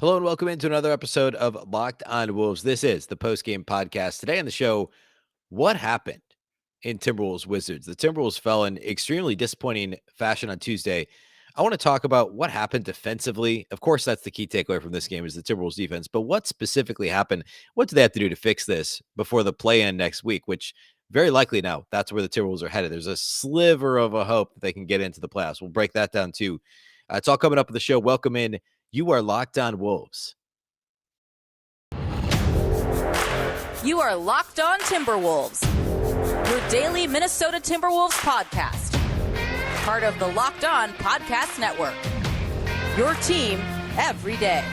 Hello and welcome into another episode of Locked On Wolves. This is the post-game podcast. Today on the show, what happened in Timberwolves Wizards? The Timberwolves fell in extremely disappointing fashion on Tuesday. I want to talk about what happened defensively. Of course, that's the key takeaway from this game is the Timberwolves defense, but what specifically happened? What do they have to do to fix this before the play-in next week, which very likely now that's where the Timberwolves are headed. There's a sliver of a hope that they can get into the playoffs. We'll break that down too. It's all coming up on the show. Welcome in. You are Locked On Wolves. You are Locked On Timberwolves, your daily Minnesota Timberwolves podcast. Part of the Locked On Podcast Network. Your team every day.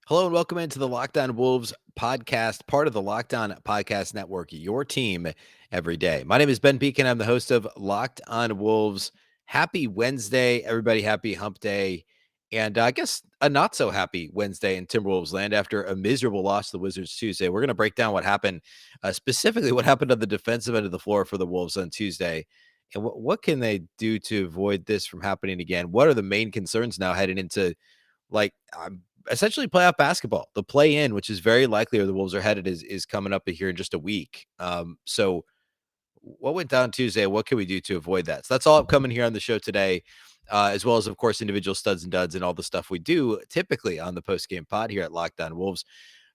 Hello and welcome into the Locked On Wolves podcast, part of the Locked On Podcast Network, your team every day. My name is Ben Beecken. I'm the host of Locked On Wolves. Happy Wednesday, everybody. Happy hump day. And I guess a not so happy Wednesday in Timberwolves land after a miserable loss to the Wizards Tuesday. We're going to break down what happened, specifically what happened on the defensive end of the floor for the Wolves on Tuesday. And what can they do to avoid this from happening again? What are the main concerns now heading into essentially playoff basketball? The play-in, which is very likely where the Wolves are headed, is coming up here in just a week. So what went down Tuesday? What can we do to avoid that? So that's all upcoming here on the show today, as well as, of course, individual studs and duds and all the stuff we do typically on the post-game pod here at Locked On Wolves.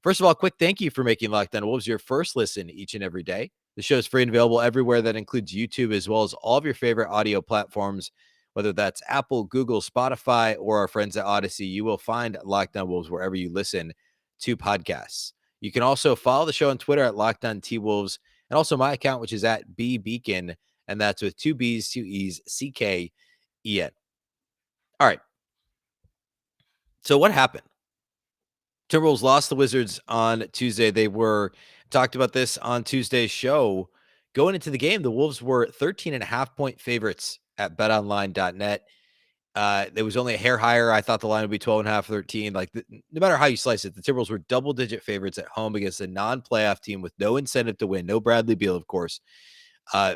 First of all, quick thank you for making Locked On Wolves your first listen each and every day. The show is free and available everywhere. That includes YouTube, as well as all of your favorite audio platforms, whether that's Apple, Google, Spotify, or our friends at Odyssey. You will find Locked On Wolves wherever you listen to podcasts. You can also follow the show on Twitter at Locked On T Wolves, and also my account, which is at Beecken, and that's with 2 B's, 2 E's, CKEN. All right. So what happened? Timberwolves lost the Wizards on Tuesday. They were talked about this on Tuesday's show. Going into the game, the Wolves were 13.5-point favorites at betonline.net. There was only a hair higher. I thought the line would be 12.5, 13. No matter how you slice it, the Timberwolves were double-digit favorites at home against a non-playoff team with no incentive to win. No Bradley Beal, of course,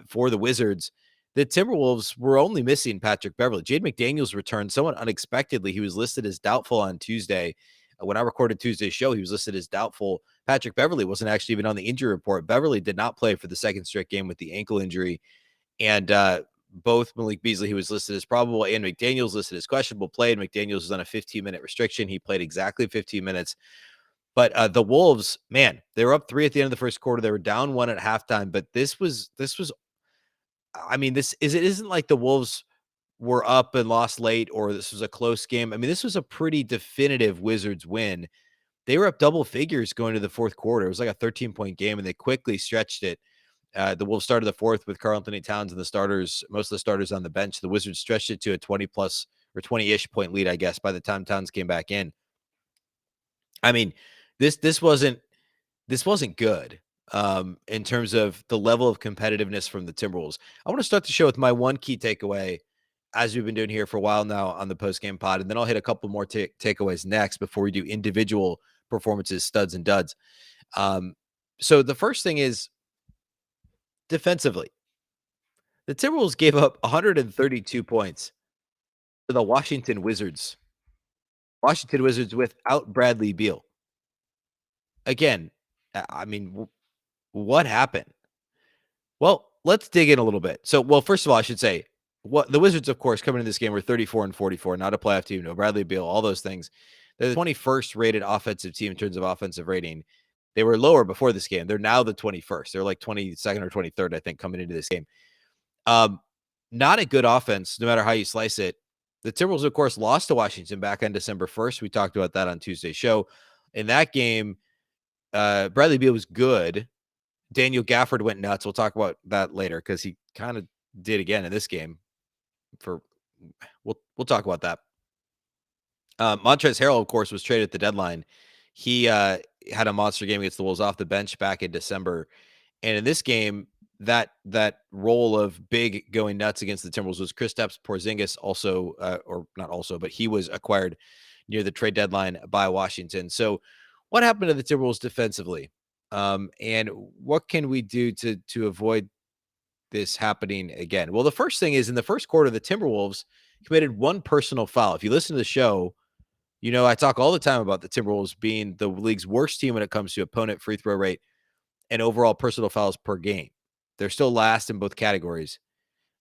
for the Wizards. The Timberwolves were only missing Patrick Beverley. Jaden McDaniels returned somewhat unexpectedly. He was listed as doubtful on Tuesday. When I recorded Tuesday's show, he was listed as doubtful. Patrick Beverley wasn't actually even on the injury report. Beverley did not play for the second straight game with the ankle injury. And both Malik Beasley, he was listed as probable, and McDaniels listed as questionable, played. McDaniels was on a 15-minute restriction. He played exactly 15 minutes. But the Wolves, man, they were up 3 at the end of the first quarter. They were down 1 at halftime. But this was, I mean, it isn't like the Wolves were up and lost late, or this was a close game. I mean, this was a pretty definitive Wizards win. They were up double figures going to the fourth quarter. It was like a 13-point game, and they quickly stretched it. The Wolves started the fourth with Karl-Anthony Towns and most of the starters on the bench. The Wizards stretched it to a 20-plus or 20-ish point lead, I guess, by the time Towns came back in. I mean, this wasn't good in terms of the level of competitiveness from the Timberwolves. I want to start the show with my one key takeaway, as we've been doing here for a while now on the post-game pod, and then I'll hit a couple more takeaways next before we do individual performances, studs and duds. So the first thing is defensively. The Timberwolves gave up 132 points to the Washington Wizards. Washington Wizards without Bradley Beal. Again, I mean, what happened? Well, let's dig in a little bit. First of all, I should say, the Wizards, of course, coming into this game were 34-44, not a playoff team, no Bradley Beal, all those things. They're the 21st rated offensive team in terms of offensive rating. They were lower before this game. They're now the 21st. They're like 22nd or 23rd, I think, coming into this game. Not a good offense, no matter how you slice it. The Timberwolves, of course, lost to Washington back on December 1st. We talked about that on Tuesday's show. In that game, Bradley Beal was good. Daniel Gafford went nuts. We'll talk about that later because he kind of did again in this game. We'll talk about that. Montrezl Harrell, of course, was traded at the deadline. He had a monster game against the Wolves off the bench back in December. And in this game, that role of big going nuts against the Timberwolves was Kristaps Porzingis also, or not also, but he was acquired near the trade deadline by Washington. So what happened to the Timberwolves defensively? And what can we do to avoid this happening again? Well, the first thing is in the first quarter, the Timberwolves committed one personal foul. If you listen to the show, I talk all the time about the Timberwolves being the league's worst team when it comes to opponent free throw rate and overall personal fouls per game. They're still last in both categories.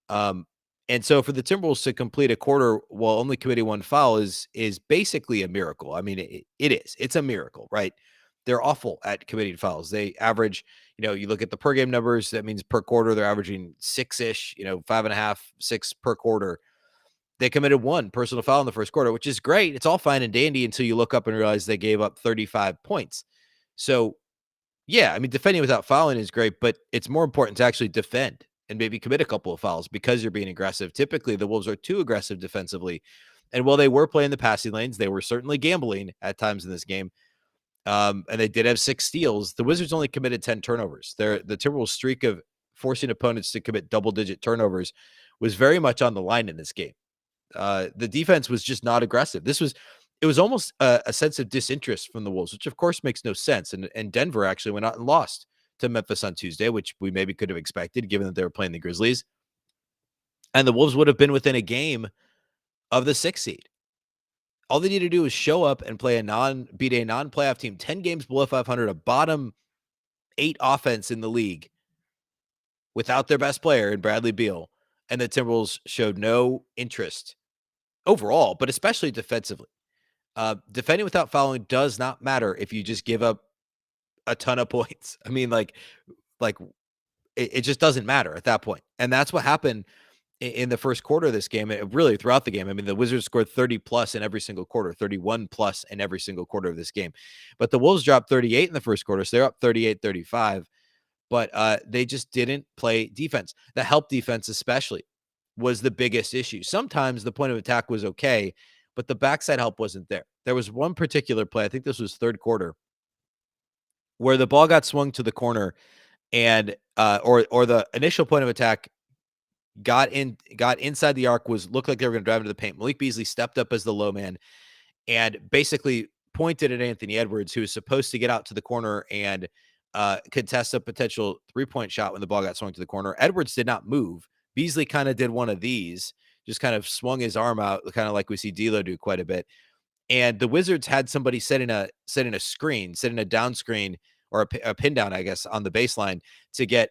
Um, and so for the Timberwolves to complete a quarter while only committing one foul is basically a miracle. I mean, it is. It's a miracle, right? They're awful at committing fouls. They average, you look at the per game numbers, that means per quarter, they're averaging 6-ish, 5.5, 6 per quarter. They committed one personal foul in the first quarter, which is great. It's all fine and dandy until you look up and realize they gave up 35 points. So, yeah, I mean, defending without fouling is great, but it's more important to actually defend and maybe commit a couple of fouls because you're being aggressive. Typically, the Wolves are too aggressive defensively. And while they were playing the passing lanes, they were certainly gambling at times in this game. And they did have 6 steals. The Wizards only committed 10 turnovers. The Timberwolves' streak of forcing opponents to commit double-digit turnovers was very much on the line in this game. The defense was just not aggressive. It was almost a sense of disinterest from the Wolves, which of course makes no sense. And Denver actually went out and lost to Memphis on Tuesday, which we maybe could have expected given that they were playing the Grizzlies. And the Wolves would have been within a game of the 6th seed. All they need to do is show up and beat a non-playoff team 10 games below 500, a bottom 8 offense in the league without their best player in Bradley Beal. And the Timberwolves showed no interest overall, but especially defensively. Defending without fouling does not matter if you just give up a ton of points. I mean, like it just doesn't matter at that point. And that's what happened in the first quarter of this game, really throughout the game. I mean, the Wizards scored 30 plus in every single quarter, 31 plus in every single quarter of this game. But the Wolves dropped 38 in the first quarter, so they're up 38-35. But they just didn't play defense. The help defense especially was the biggest issue. Sometimes the point of attack was okay, but the backside help wasn't there. There was one particular play, I think this was third quarter, where the ball got swung to the corner and or the initial point of attack got inside the arc, looked like they were going to drive into the paint. Malik Beasley stepped up as the low man and basically pointed at Anthony Edwards, who was supposed to get out to the corner and contest a potential 3-point shot when the ball got swung to the corner. Edwards did not move. Beasley kind of did one of these, just kind of swung his arm out, kind of like we see D'Lo do quite a bit. And the Wizards had somebody setting a down screen or a pin down, I guess, on the baseline to get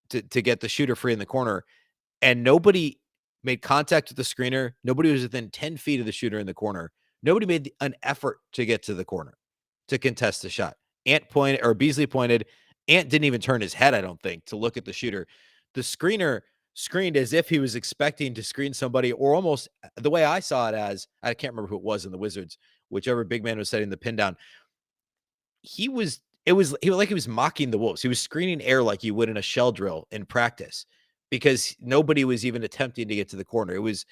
to get the shooter free in the corner. And nobody made contact with the screener. Nobody was within 10 feet of the shooter in the corner. Nobody made an effort to get to the corner to contest the shot. Beasley pointed. Ant didn't even turn his head, I don't think, to look at the shooter. The screener screened as if he was expecting to screen somebody, or almost the way I saw it as, I can't remember who it was in the Wizards, whichever big man was setting the pin down. He was mocking the Wolves. He was screening air like you would in a shell drill in practice because nobody was even attempting to get to the corner. It was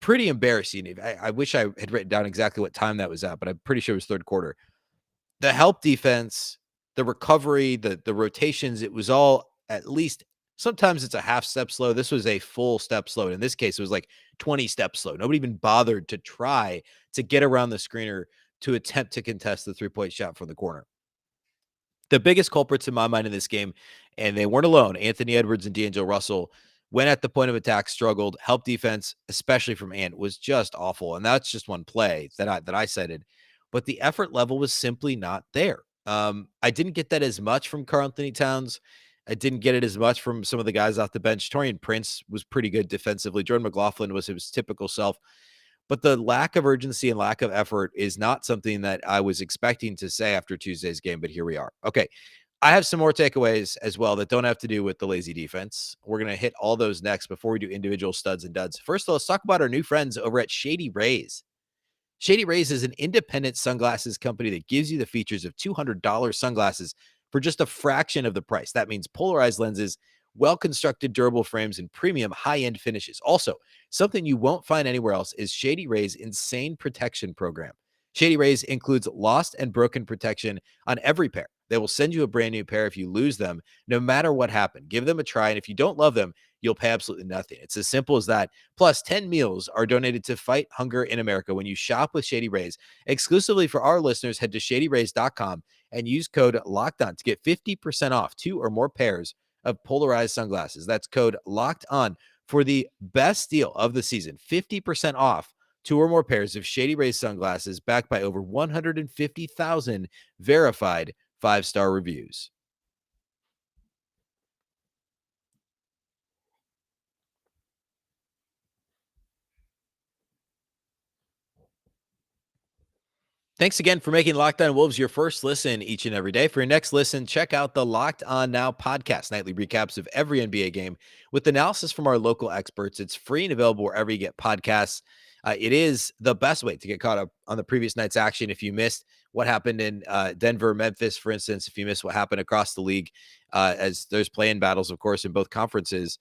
pretty embarrassing. I wish I had written down exactly what time that was at, but I'm pretty sure it was third quarter. The help defense, the recovery, the rotations, it was all at least, sometimes it's a half step slow. This was a full step slow. In this case, it was like 20 steps slow. Nobody even bothered to try to get around the screener to attempt to contest the 3-point shot from the corner. The biggest culprits in my mind in this game, and they weren't alone, Anthony Edwards and D'Angelo Russell, went at the point of attack, struggled. Help defense, especially from Ant, was just awful. And that's just one play that I cited. But the effort level was simply not there. I didn't get that as much from Karl-Anthony Towns. I didn't get it as much from some of the guys off the bench. Taurean Prince was pretty good defensively. Jordan McLaughlin was his typical self. But the lack of urgency and lack of effort is not something that I was expecting to say after Tuesday's game, but here we are. Okay, I have some more takeaways as well that don't have to do with the lazy defense. We're going to hit all those next before we do individual studs and duds. First, let's talk about our new friends over at Shady Rays. Shady Rays is an independent sunglasses company that gives you the features of $200 sunglasses for just a fraction of the price. That means polarized lenses, well-constructed durable frames, and premium high-end finishes. Also, something you won't find anywhere else is Shady Rays' insane protection program. Shady Rays includes lost and broken protection on every pair. They will send you a brand new pair if you lose them, no matter what happened. Give them a try, and if you don't love them, you'll pay absolutely nothing. It's as simple as that. Plus, 10 meals are donated to fight hunger in America when you shop with Shady Rays. Exclusively for our listeners, head to shadyrays.com and use code LOCKEDON to get 50% off 2 or more pairs of polarized sunglasses. That's code LOCKEDON for the best deal of the season, 50% off 2 or more pairs of Shady Rays sunglasses backed by over 150,000 verified 5-star reviews. Thanks again for making Locked On Wolves your first listen each and every day. For your next listen, check out the Locked On Now podcast, nightly recaps of every NBA game with analysis from our local experts. It's free and available wherever you get podcasts. It is the best way to get caught up on the previous night's action. If you missed what happened in Denver, Memphis, for instance, if you missed what happened across the league, as there's play-in battles, of course, in both conferences,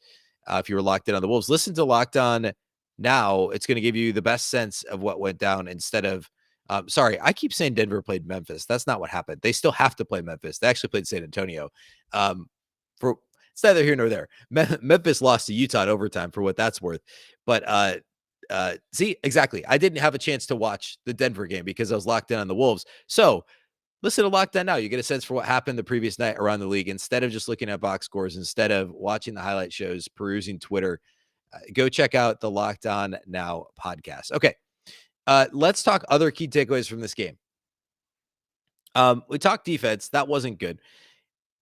if you were locked in on the Wolves, listen to Locked On Now. It's going to give you the best sense of what went down instead of sorry, I keep saying Denver played Memphis. That's not what happened. They still have to play Memphis. They actually played San Antonio. For it's neither here nor there. Memphis lost to Utah in overtime for what that's worth. But see, exactly. I didn't have a chance to watch the Denver game because I was locked in on the Wolves. So listen to Locked On Now. You get a sense for what happened the previous night around the league instead of just looking at box scores, instead of watching the highlight shows, perusing Twitter. Go check out the Locked On Now podcast. Okay. Let's talk other key takeaways from this game. We talked defense. That wasn't good.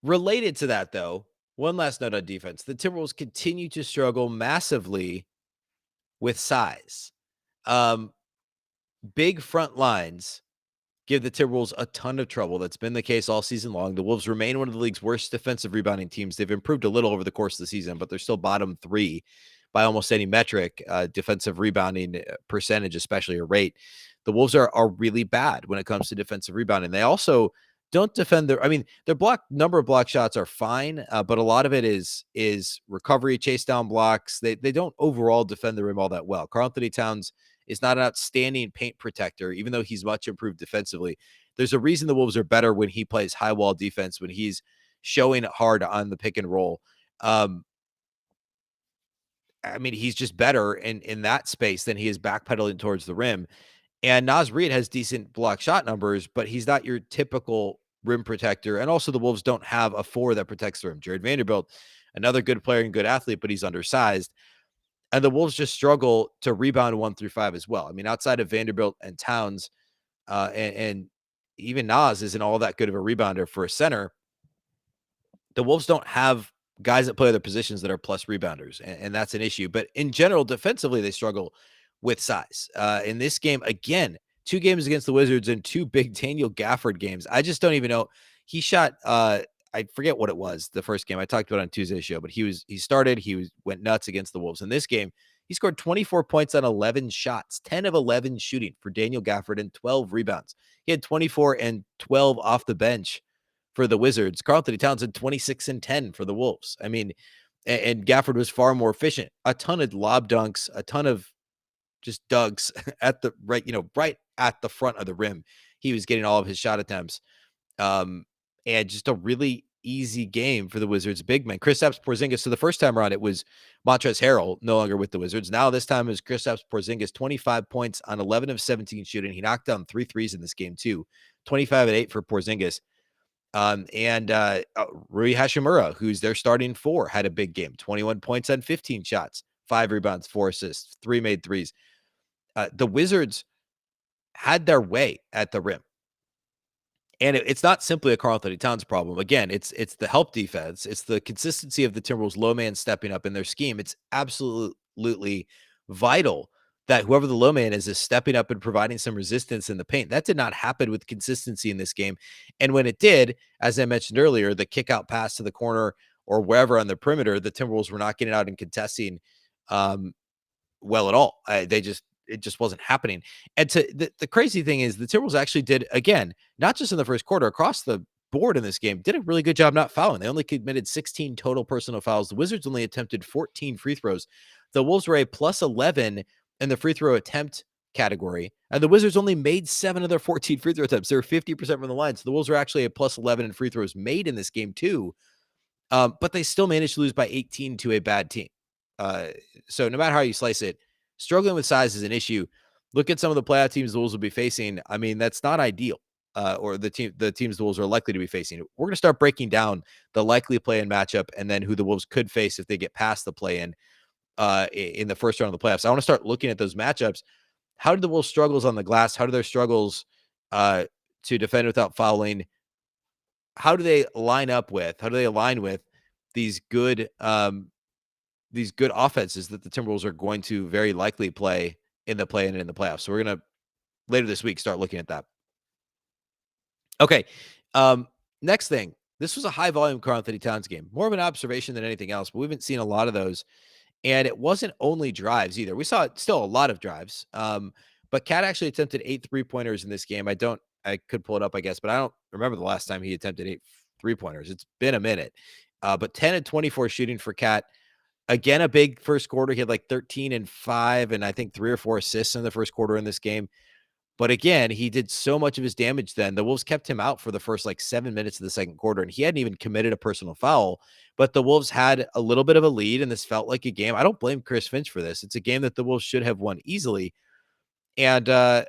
Related to that, though, one last note on defense. The Timberwolves continue to struggle massively with size. Big front lines give the Timberwolves a ton of trouble. That's been the case all season long. The Wolves remain one of the league's worst defensive rebounding teams. They've improved a little over the course of the season, but they're still bottom 3 by almost any metric, defensive rebounding percentage, especially a rate. The Wolves are really bad when it comes to defensive rebounding. They also don't defend their number of block shots are fine, but a lot of it is recovery, chase down blocks. They don't overall defend the rim all that well. Karl-Anthony Towns is not an outstanding paint protector, even though he's much improved defensively. There's a reason the Wolves are better when he plays high wall defense, when he's showing hard on the pick and roll. He's just better in that space than he is backpedaling towards the rim. And Naz Reid has decent block shot numbers, but he's not your typical rim protector. And also the Wolves don't have a 4 that protects the rim. Jared Vanderbilt, another good player and good athlete, but he's undersized. And the Wolves just struggle to rebound 1 through 5 as well. Outside of Vanderbilt and Towns, and even Naz isn't all that good of a rebounder for a center. The Wolves don't have guys that play other positions that are plus rebounders, and that's an issue. But in general, defensively, they struggle with size. In this game, again, 2 games against the Wizards and 2 big Daniel Gafford games. I just don't even know. He shot I forget what it was the first game. I talked about it on Tuesday's show, but he went nuts against the Wolves. In this game, he scored 24 points on 11 shots, 10 of 11 shooting for Daniel Gafford and 12 rebounds. He had 24 and 12 off the bench for the Wizards. Karl-Anthony Towns had 26 and 10 for the Wolves. And Gafford was far more efficient. A ton of lob dunks, a ton of just dunks at the right at the front of the rim. He was getting all of his shot attempts. And just a really easy game for the Wizards big man. Kristaps Porzingis. So the first time around, it was Montrezl Harrell, no longer with the Wizards. Now this time is Kristaps Porzingis, 25 points on 11 of 17 shooting. He knocked down 3 threes in this game too. 25 and 8 for Porzingis. Rui Hachimura, who's their starting 4, had a big game. 21 points on 15 shots, 5 rebounds, 4 assists, 3 made threes. The Wizards had their way at the rim. And it's not simply a Karl-Anthony Towns problem. Again, it's the help defense. It's the consistency of the Timberwolves low man stepping up in their scheme. It's absolutely vital that whoever the low man is stepping up and providing some resistance in the paint. That did not happen with consistency in this game. And when it did, as I mentioned earlier, the kick out pass to the corner or wherever on the perimeter, the Timberwolves were not getting out and contesting well at all. It just wasn't happening. And the crazy thing is the Timberwolves actually did, again, not just in the first quarter, across the board in this game, did a really good job not fouling. They only committed 16 total personal fouls. The Wizards only attempted 14 free throws. The Wolves were a plus 11 in the free throw attempt category, and the Wizards only made 7 of their 14 free throw attempts. They were 50% from the line. So the Wolves were actually a plus 11 in free throws made in this game too. But they still managed to lose by 18 to a bad team. So no matter how you slice it, struggling with size is an issue. Look at some of the playoff teams the Wolves will be facing. That's not ideal. or the teams the Wolves are likely to be facing. We're going to start breaking down the likely play-in matchup and then who the Wolves could face if they get past the play-in in the first round of the playoffs. I want to start looking at those matchups. How did the Wolves' struggles on the glass? How do their struggles to defend without fouling? How do they line up with? How do they align with these good offenses that the Timberwolves are going to very likely play in the play-in and in the playoffs? So we're going to later this week start looking at that. Okay. Next thing. This was a high volume Karl-Anthony Towns game. More of an observation than anything else, but we haven't seen a lot of those. And it wasn't only drives either. We saw still a lot of drives. But Cat actually attempted 8 3-pointers in this game. I could pull it up, I guess, but I don't remember the last time he attempted 8 3-pointers. It's been a minute. But 10 and 24 shooting for Cat. Again, a big first quarter. He had like 13 and 5, and I think 3 or 4 assists in the first quarter in this game. But again, he did so much of his damage then. The Wolves kept him out for the first like 7 minutes of the second quarter, and he hadn't even committed a personal foul. But the Wolves had a little bit of a lead, and this felt like a game. I don't blame Chris Finch for this. It's a game that the Wolves should have won easily. And then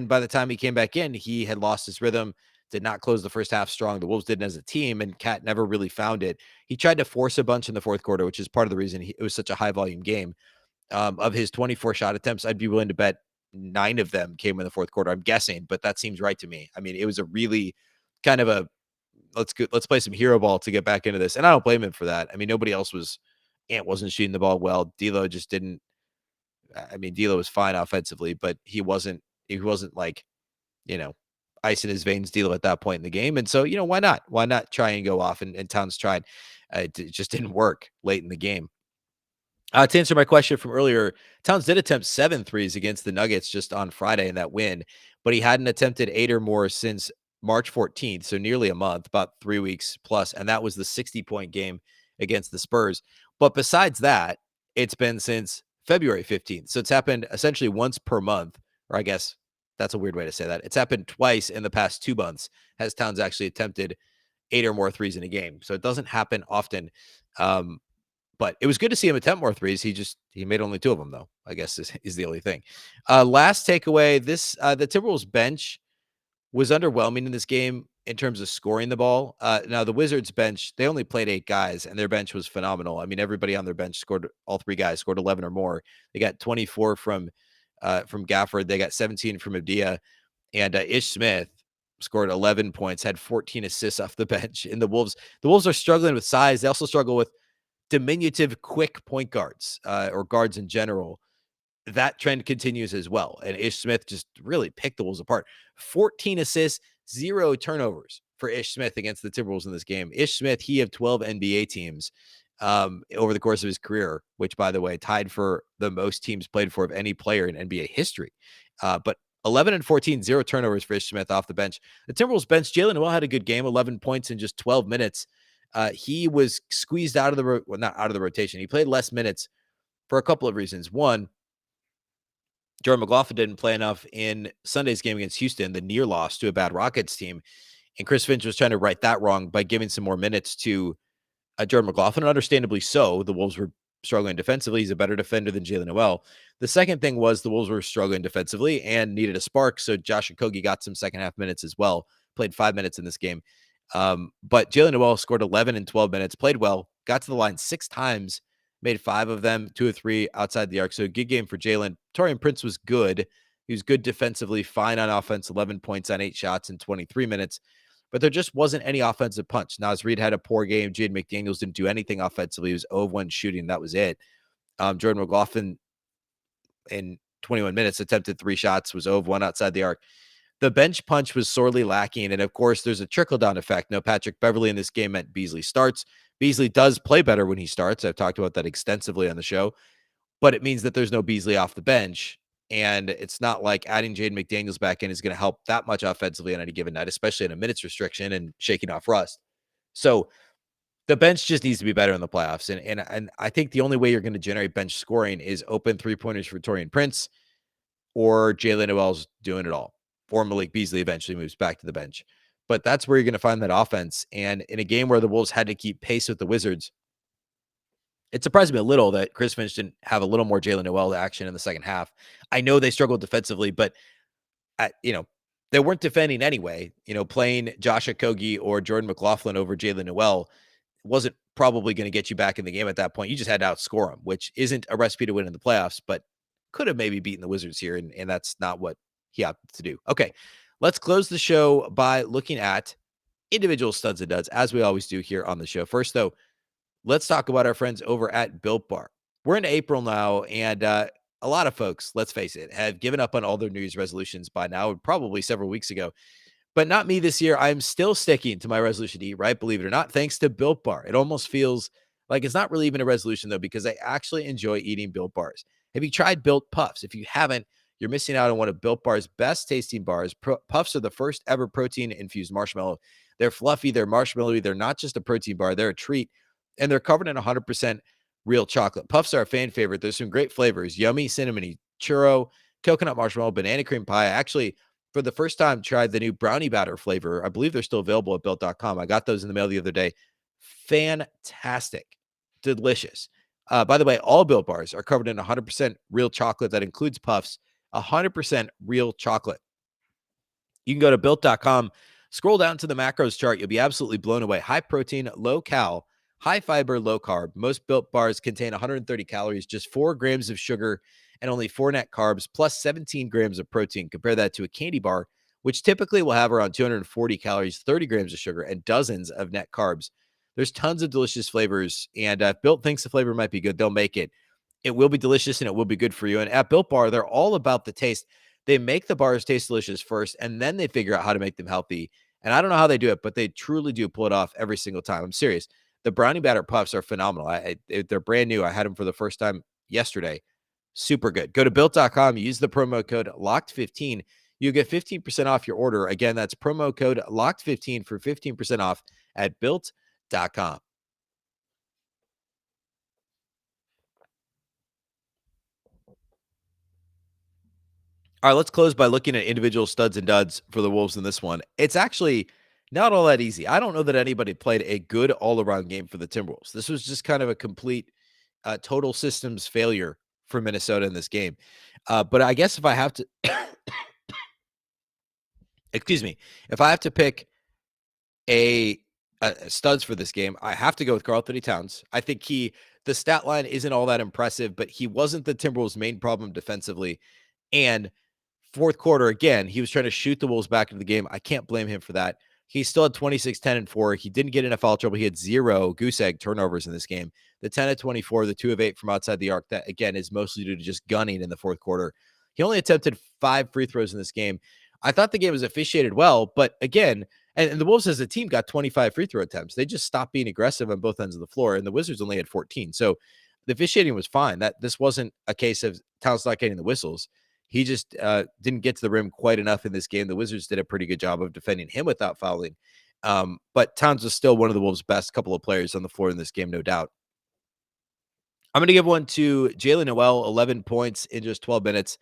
by the time he came back in, he had lost his rhythm, did not close the first half strong. The Wolves didn't as a team, and Cat never really found it. He tried to force a bunch in the fourth quarter, which is part of the reason it was such a high volume game. Of his 24 shot attempts, I'd be willing to bet 9 of them came in the fourth quarter. I'm guessing, but that seems right to me. I mean, it was a really kind of a let's play some hero ball to get back into this. And I don't blame him for that. I mean, nobody else Ant wasn't shooting the ball well. D'Lo just didn't. I mean, D'Lo was fine offensively, but he wasn't like, ice in his veins D'Lo at that point in the game. And so, why not? Why not try and go off? And Towns tried. It just didn't work late in the game. To answer my question from earlier, Towns did attempt 7 threes against the Nuggets just on Friday in that win, but he hadn't attempted 8 or more since March 14th, so nearly a month, about 3 weeks plus, and that was the 60-point game against the Spurs. But besides that, it's been since February 15th, so it's happened essentially once per month, or I guess that's a weird way to say that. It's happened twice in the past 2 months, has Towns actually attempted 8 or more threes in a game, so it doesn't happen often. But it was good to see him attempt more threes. He made only 2 of them, though, I guess is the only thing. Last takeaway, the Timberwolves bench was underwhelming in this game in terms of scoring the ball. Now, the Wizards bench, they only played 8 guys, and their bench was phenomenal. I mean, everybody on their bench all 3 guys scored 11 or more. They got 24 from Gafford. They got 17 from Abdia. And Ish Smith scored 11 points, had 14 assists off the bench. And the Wolves are struggling with size. They also struggle with diminutive, quick point guards or guards in general. That trend continues as well. And Ish Smith just really picked the Wolves apart. 14 assists, 0 turnovers for Ish Smith against the Timberwolves in this game. Ish Smith, he of 12 NBA teams over the course of his career, which, by the way, tied for the most teams played for of any player in NBA history. But 11 and 14, 0 turnovers for Ish Smith off the bench. The Timberwolves bench, Jalen Noel had a good game, 11 points in just 12 minutes. He was squeezed out of not out of the rotation. He played less minutes for a couple of reasons. One, Jordan McLaughlin didn't play enough in Sunday's game against Houston, the near loss to a bad Rockets team. And Chris Finch was trying to right that wrong by giving some more minutes to Jordan McLaughlin, and understandably so. The Wolves were struggling defensively. He's a better defender than Jalen Noel. The second thing was the Wolves were struggling defensively and needed a spark, so Josh Okogie got some second half minutes as well. Played 5 minutes in this game. But Jalen Noel scored 11 in 12 minutes, played well, got to the line 6 times, made 5 of them, 2 or 3 outside the arc. So a good game for Jalen. Taurean Prince was good. He was good defensively, fine on offense, 11 points on 8 shots in 23 minutes. But there just wasn't any offensive punch. Naz Reid had a poor game. Jaden McDaniels didn't do anything offensively. He was 0 of 1 shooting. That was it. Jordan McLaughlin in 21 minutes attempted 3 shots, was 0 of 1 outside the arc. The bench punch was sorely lacking. And of course, there's a trickle-down effect. No Patrick Beverley in this game meant Beasley starts. Beasley does play better when he starts. I've talked about that extensively on the show. But it means that there's no Beasley off the bench. And it's not like adding Jaden McDaniels back in is going to help that much offensively on any given night, especially in a minutes restriction and shaking off rust. So the bench just needs to be better in the playoffs. And I think the only way you're going to generate bench scoring is open 3-pointers for Taurean Prince, or Jalen Noel's doing it all. Or Malik Beasley eventually moves back to the bench. But that's where you're going to find that offense. And in a game where the Wolves had to keep pace with the Wizards, it surprised me a little that Chris Finch didn't have a little more Jalen Noel action in the second half. I know they struggled defensively, but they weren't defending anyway. Playing Josh Okogie or Jordan McLaughlin over Jalen Noel wasn't probably going to get you back in the game at that point. You just had to outscore them, which isn't a recipe to win in the playoffs, but could have maybe beaten the Wizards here, and that's not what he opted to do. Okay, let's close the show by looking at individual studs and duds, as we always do here on the show. First, though, let's talk about our friends over at Built Bar. We're into April now, and a lot of folks, let's face it, have given up on all their New Year's resolutions by now, probably several weeks ago. But not me this year. I'm still sticking to my resolution to eat right, believe it or not, thanks to Built Bar. It almost feels like it's not really even a resolution, though, because I actually enjoy eating Built Bars. Have you tried Built Puffs? If you haven't, you're missing out on one of Built Bar's best tasting bars. Puffs are the first ever protein-infused marshmallow. They're fluffy, they're marshmallowy, they're not just a protein bar, they're a treat, and they're covered in 100% real chocolate. Puffs are a fan favorite. There's some great flavors: yummy, cinnamony, churro, coconut marshmallow, banana cream pie. Actually, for the first time, tried the new brownie batter flavor. I believe they're still available at built.com. I got those in the mail the other day. Fantastic. Delicious. By the way, all Built Bars are covered in 100% real chocolate. That includes Puffs, 100% real chocolate. You can go to built.com, scroll down to the macros chart. You'll be absolutely blown away. High protein, low cal, high fiber, low carb. Most Built Bars contain 130 calories, just 4 grams of sugar, and only 4 net carbs, plus 17 grams of protein. Compare that to a candy bar, which typically will have around 240 calories, 30 grams of sugar, and dozens of net carbs. There's tons of delicious flavors, and if Built thinks the flavor might be good, they'll make it. It will be delicious, and it will be good for you. And at Built Bar, they're all about the taste. They make the bars taste delicious first, and then they figure out how to make them healthy. And I don't know how they do it, but they truly do pull it off every single time. I'm serious. The brownie batter puffs are phenomenal. They're brand new. I had them for the first time yesterday. Super good. Go to built.com, use the promo code LOCKED15. You get 15% off your order. Again, that's promo code LOCKED15 for 15% off at built.com. All right, let's close by looking at individual studs and duds for the Wolves in this one. It's actually not all that easy. I don't know that anybody played a good all-around game for the Timberwolves. This was just kind of a complete total systems failure for Minnesota in this game. But I guess if I have to, excuse me, if I have to pick a studs for this game, I have to go with Karl-Anthony Towns. I think the stat line isn't all that impressive, but he wasn't the Timberwolves' main problem defensively. And fourth quarter, again, he was trying to shoot the Wolves back into the game. I can't blame him for that. He still had 26, 10, and 4. He didn't get in foul trouble. He had 0 goose egg turnovers in this game. The 10 of 24, the 2 of 8 from outside the arc, that, again, is mostly due to just gunning in the fourth quarter. He only attempted 5 free throws in this game. I thought the game was officiated well, but again, and the Wolves as a team got 25 free throw attempts. They just stopped being aggressive on both ends of the floor, and the Wizards only had 14. So the officiating was fine. This wasn't a case of Towns not getting the whistles. He just didn't get to the rim quite enough in this game. The Wizards did a pretty good job of defending him without fouling. But Towns was still one of the Wolves' best couple of players on the floor in this game, no doubt. I'm going to give one to Jalen Noel, 11 points in just 12 minutes.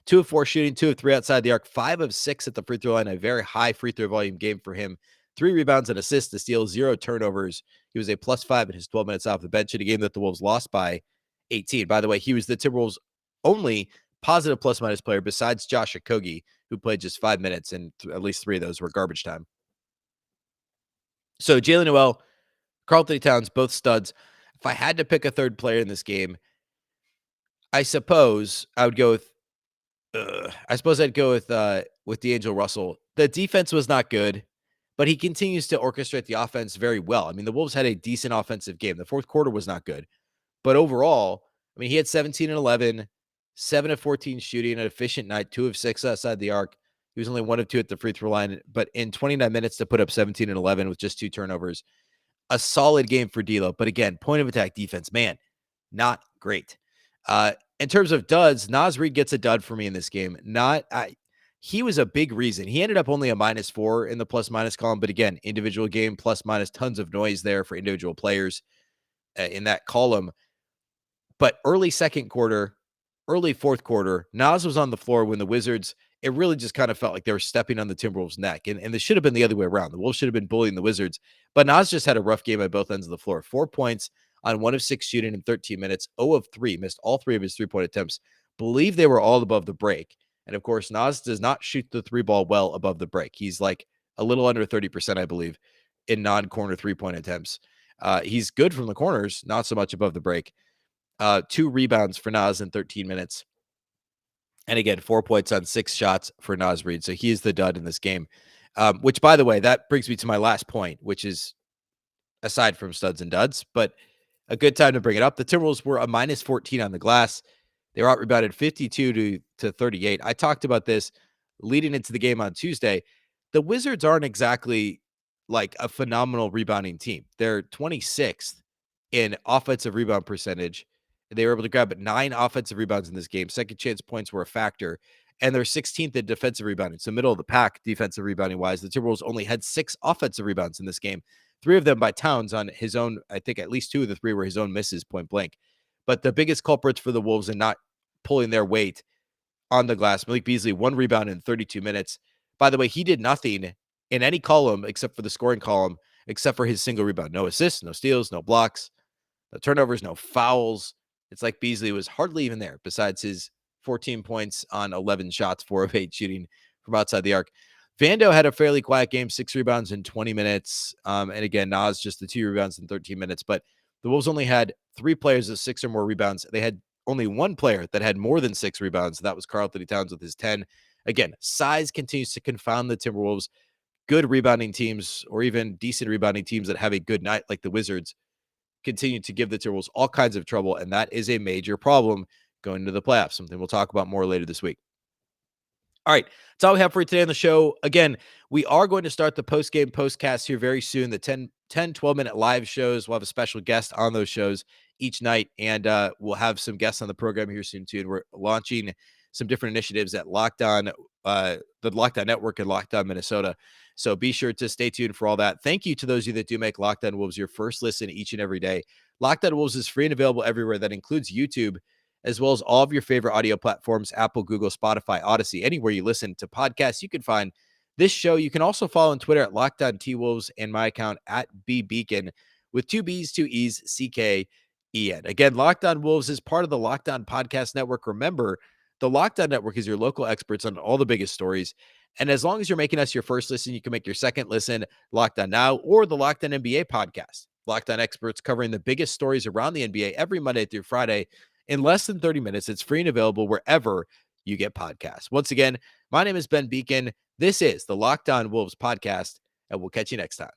2 of 4 shooting, 2 of 3 outside the arc, 5 of 6 at the free throw line, a very high free throw volume game for him. 3 rebounds and assists, a steal, 0 turnovers. He was a +5 in his 12 minutes off the bench in a game that the Wolves lost by 18. By the way, he was the Timberwolves' only positive plus-minus player besides Josh Okogie, who played just 5 minutes, and at least 3 of those were garbage time. So Jalen Noel, Karl-Anthony Towns, both studs. If I had to pick a third player in this game, I suppose I would go with I'd go with D'Angelo Russell. The defense was not good, but he continues to orchestrate the offense very well. I mean, the Wolves had a decent offensive game. The fourth quarter was not good, but overall, I mean, he had 17 and 11, 7 of 14 shooting, an efficient night, 2 of 6 outside the arc. He was only 1 of 2 at the free throw line, but in 29 minutes to put up 17 and 11 with just 2 turnovers, a solid game for D'Lo. But again, point of attack defense, man, not great. In terms of duds, Naz Reid gets a dud for me in this game. He was a big reason. He ended up only a -4 in the plus-minus column, but again, individual game, plus-minus, tons of noise there for individual players in that column. But early second quarter, early fourth quarter, Naz was on the floor when the Wizards, it really just kind of felt like they were stepping on the Timberwolves' neck. And this should have been the other way around. The Wolves should have been bullying the Wizards. But Naz just had a rough game at both ends of the floor. 4 points on 1 of 6 shooting in 13 minutes, 0 of 3, missed all 3 of his three-point attempts. Believe they were all above the break. And of course, Naz does not shoot the three ball well above the break. He's like a little under 30%, I believe, in non-corner three-point attempts. He's good from the corners, not so much above the break. 2 rebounds for Naz in 13 minutes. And again, 4 points on 6 shots for Naz Reid. So he is the dud in this game. Which, by the way, that brings me to my last point, which is aside from studs and duds, but a good time to bring it up. The Timberwolves were a minus 14 on the glass. They were out rebounded 52 to 38. I talked about this leading into the game on Tuesday. The Wizards aren't exactly like a phenomenal rebounding team. They're 26th in offensive rebound percentage. They were able to grab 9 offensive rebounds in this game. Second chance points were a factor. And they're 16th in defensive rebounding. So middle of the pack defensive rebounding wise. The Timberwolves only had 6 offensive rebounds in this game. 3 of them by Towns on his own. I think at least 2 of the 3 were his own misses point blank. But the biggest culprits for the Wolves in not pulling their weight on the glass, Malik Beasley, 1 rebound in 32 minutes. By the way, he did nothing in any column except for the scoring column, except for his single rebound. No assists, no steals, no blocks, no turnovers, no fouls. It's like Beasley was hardly even there besides his 14 points on 11 shots, 4 of 8 shooting from outside the arc. Vando had a fairly quiet game, 6 rebounds in 20 minutes. And again, Naz just the 2 rebounds in 13 minutes. But the Wolves only had 3 players with 6 or more rebounds. They had only 1 player that had more than 6 rebounds. That was Karl-Anthony Towns with his 10. Again, size continues to confound the Timberwolves. Good rebounding teams or even decent rebounding teams that have a good night like the Wizards continue to give the Timberwolves all kinds of trouble. And that is a major problem going into the playoffs, something we'll talk about more later this week. All right, that's all we have for you today on the show. Again, we are going to start the post-game postcast here very soon, the 10, 12-minute live shows. We'll have a special guest on those shows each night, and we'll have some guests on the program here soon, too. And we're launching some different initiatives at Locked On, the Locked On Network and Locked On Minnesota. So be sure to stay tuned for all that. Thank you to those of you that do make Locked On Wolves your first listen each and every day. Locked On Wolves is free and available everywhere. That includes YouTube, as well as all of your favorite audio platforms, Apple, Google, Spotify, Odyssey, anywhere you listen to podcasts, you can find this show. You can also follow on Twitter at Locked On T-Wolves and my account at Beecken with 2 B's, 2 E's, C-K-E-N. Again, Locked On Wolves is part of the Locked On Podcast Network. Remember, the Locked On Network is your local experts on all the biggest stories. And as long as you're making us your first listen, you can make your second listen Locked On Now or the Locked On NBA podcast. Locked On experts covering the biggest stories around the NBA every Monday through Friday in less than 30 minutes. It's free and available wherever you get podcasts. Once again, my name is Ben Beecken. This is the Locked On Wolves podcast, and we'll catch you next time.